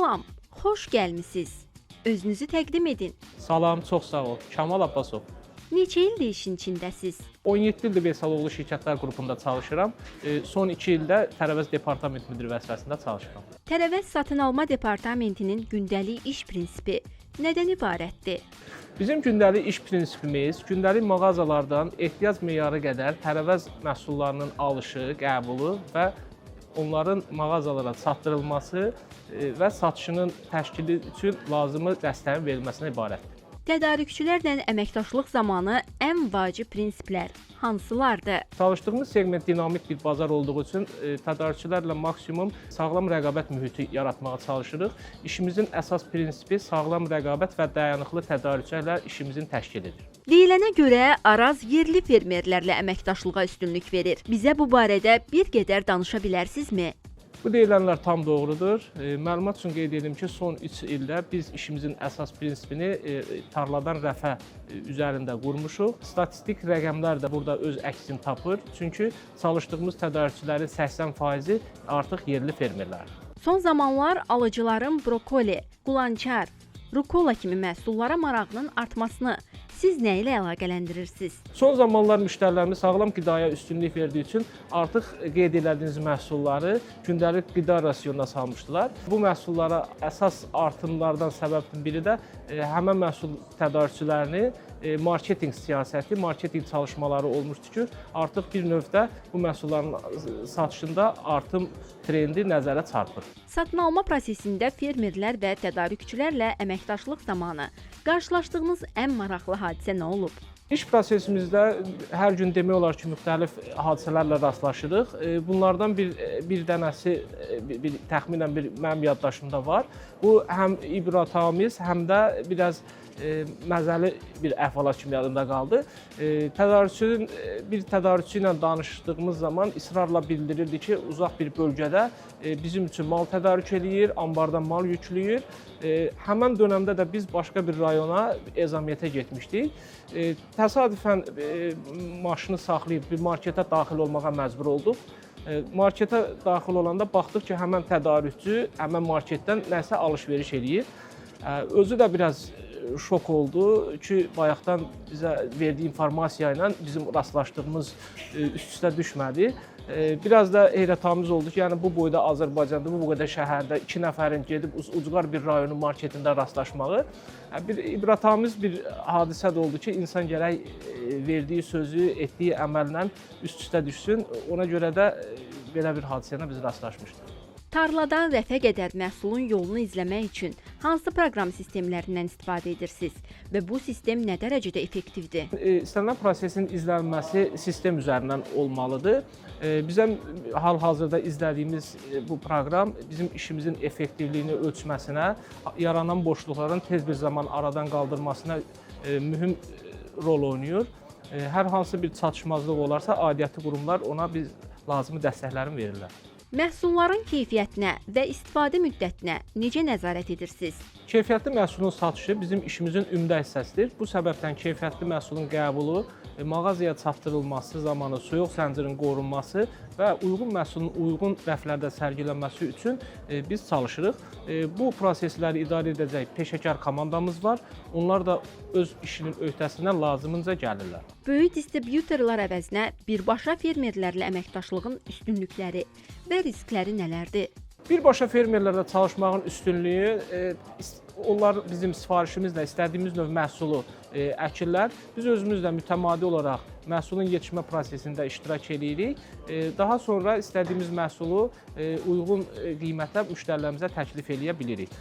Salam, xoş gəlmisiniz. Özünüzü təqdim edin. Salam, çox sağ ol. Kamal Abbasov. Neçə ildir işin içindəsiz? 17 ildir Veysaloğlu Şirkətlər qrupunda çalışıram. Son 2 ildə Tərəvəz Departament müdiri vəzifəsində çalışıram. Tərəvəz Satın Alma Departamentinin gündəlik iş prinsipi nədən ibarətdir? Bizim gündəlik iş prinsipimiz gündəlik mağazalardan ehtiyac meyarı qədər tərəvəz məhsullarının alışı, qəbulu və onların mağazalara çatdırılması və satışının təşkili üçün lazımi dəstəyin verilməsinə ibarətdir. Tədarükçülərlə əməkdaşlıq zamanı ən vacib prinsiplər hansılardır? Çalışdığımız segment dinamik bir bazar olduğu üçün tədarükçülərlə maksimum sağlam rəqabət mühiti yaratmağa çalışırıq. İşimizin əsas prinsipi sağlam rəqabət və dayanıqlı tədarükçülərlə işimizin təşkilidir. Deyilənə görə Araz yerli fermerlərlə əməkdaşlığa üstünlük verir. Bizə bu barədə bir qədər danışa bilərsinizmi? Bu deyilənlər tam doğrudur. Məlumat üçün qeyd edim ki, son 3 ildə biz işimizin əsas prinsipini tarladan rəfə üzərində qurmuşuq. Statistik rəqəmlər də burada öz əksini tapır. Çünki çalışdığımız tədarükçülərin 80%-i artıq yerli fermerlərdir. Son zamanlar alıcıların brokoli, qulançar, rukola kimi məhsullara marağının artmasını siz nə ilə əlaqələndirirsiniz? Son zamanlar müştərilərimiz sağlam qidaya üstünlük verdiyi üçün artıq qeyd etdiyiniz məhsulları gündəlik qida rasionuna salmışdılar. Bu məhsullara əsas artımlardan səbəbin biri də həmin məhsul tədarükçülərini marketinq siyasəti, marketinq çalışmaları olmuşdur ki, artıq bir növdə bu məhsulların satışında artım trendi nəzərə çarpır. Satın alma prosesində fermerlər və tədarükçülərlə əməkdaşlıq zamanı qarşılaşdığınız ən maraqlı hadisə nə olub? İş prosesimizdə hər gün demək olar ki, müxtəlif hadisələrlə rastlaşırıq. Bunlardan bir dənəsi təxminən mənim yaddaşımda var. Bu həm ibrətamiz, həm də biraz məzəli bir əhvalat kimi yadımda qaldı. Bir tədarükçü ilə danışdığımız zaman israrla bildirirdi ki, uzaq bir bölgədə bizim üçün mal tədarük eləyir, ambardan mal yükləyir. Həmən dönəmdə də biz başqa bir rayona ezamiyyətə getmişdik. Təsadüfən maşını saxlayıb bir marketə daxil olmağa məcbur olduq. Marketə daxil olanda baxdıq ki, həmən tədarükçü həmən marketdən nəsə alış-veriş eləyir. Özü də biraz şok oldu ki, bayaqdan bizə verdiyi informasiya ilə bizim rastlaşdığımız üst-üstə düşmədi. Biraz da heyrətamiz oldu ki, yəni bu boyda Azərbaycanda, bu qədər şəhərdə 2 nəfərin gedib ucqar bir rayonun marketində rastlaşmağı bir ibrətamiz bir hadisə də oldu ki, insan gərək verdiyi sözü, etdiyi əməllə üst-üstə düşsün. Ona görə də belə bir hadisəyə biz rastlaşmışdıq. Tarladan rəfə qədər məhsulun yolunu izləmək üçün hansı proqram sistemlərindən istifadə edirsiniz və bu sistem nə dərəcədə effektivdir? İstənilən prosesin izlənməsi sistem üzərindən olmalıdır. Bizə hal-hazırda izlədiyimiz bu proqram bizim işimizin effektivliyini ölçməsinə, yaranan boşluqların tez bir zaman aradan qaldırmasına mühüm rol oynayır. Hər hansı bir çatışmazlıq olarsa, aidiyyatı qurumlar ona biz lazımi dəstəklərini verirlər. Məhsulların keyfiyyətinə və istifadə müddətinə necə nəzarət edirsiniz? Keyfiyyətli məhsulun satışı bizim işimizin ümdə hissəsidir. Bu səbəbdən keyfiyyətli məhsulun qəbulu, mağazaya çatdırılması zamanı soyuq zəncirin qorunması və uyğun məhsulun uyğun rəflərdə sərgilənməsi üçün biz çalışırıq. Bu prosesləri idarə edəcək peşəkar komandamız var. Onlar da öz işinin öhdəsindən lazımınca gəlirlər. Böyük distributorlar əvəzinə birbaşa fermerlərlə əməkdaşlığın üstünlükləri və riskləri nələrdir? Birbaşa fermerlərlə çalışmağın üstünlüyü, onlar bizim sifarişimizlə istədiyimiz növ məhsulu əkirlər. Biz özümüz də mütəmadi olaraq məhsulun yetişmə prosesində iştirak edirik. Daha sonra istədiyimiz məhsulu uyğun qiymətə müştərilərimizə təklif edə bilirik.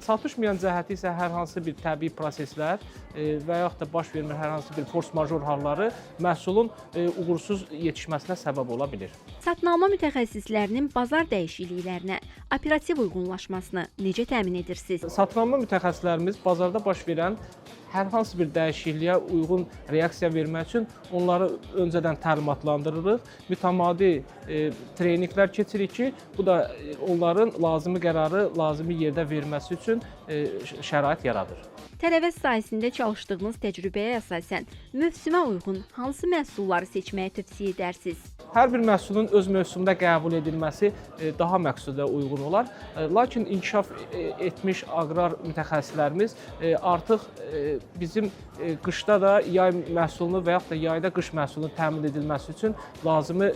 Çatışmayan cəhəti isə hər hansı bir təbii proseslər və yaxud da baş vermir hər hansı bir force major halları məhsulun uğursuz yetişməsinə səbəb ola bilir. Satın alma mütəxəssislərinin bazar dəyişikliklərinə operativ uyğunlaşmasını necə təmin edirsiniz? Satın alma mütəxəssislərimiz bazarda baş verən hər hansı bir dəyişikliyə uyğun reaksiya vermək üçün onları öncədən təlimatlandırırıq. Mütəmadi treninqlər keçirik ki, bu da onların lazımi qərarı lazımi yerdə verməsi üçün şərait yaradır. Tərəvəz sahəsində çalışdığınız təcrübəyə əsasən mövsümə uyğun hansı məhsulları seçməyi tövsiyə edərsiniz? Hər bir məhsulun öz mövsümdə qəbul edilməsi daha məqsədə uyğun olar. Lakin inkişaf etmiş aqrar mütəxəssislərimiz artıq bizim qışda da yay məhsulunu və yaxud da yayda qış məhsulunun təmin edilməsi üçün lazımi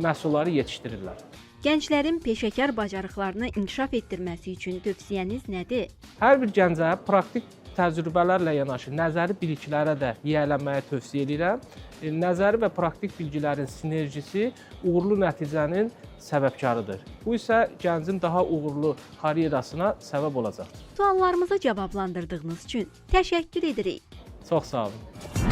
məhsulları yetişdirirlər. Gənclərin peşəkar bacarıqlarını inkişaf etdirməsi üçün tövsiyəniz nədir? Hər bir gəncə praktik təcrübələrlə yanaşı nəzəri biliklərə də yiyələnməyə tövsiyə edirəm. Nəzəri və praktik bilgilərin sinerjisi uğurlu nəticənin səbəbkarıdır. Bu isə gəncin daha uğurlu karyerasına səbəb olacaq. Suallarımızı cavablandırdığınız üçün təşəkkür edirik. Çox sağ olun.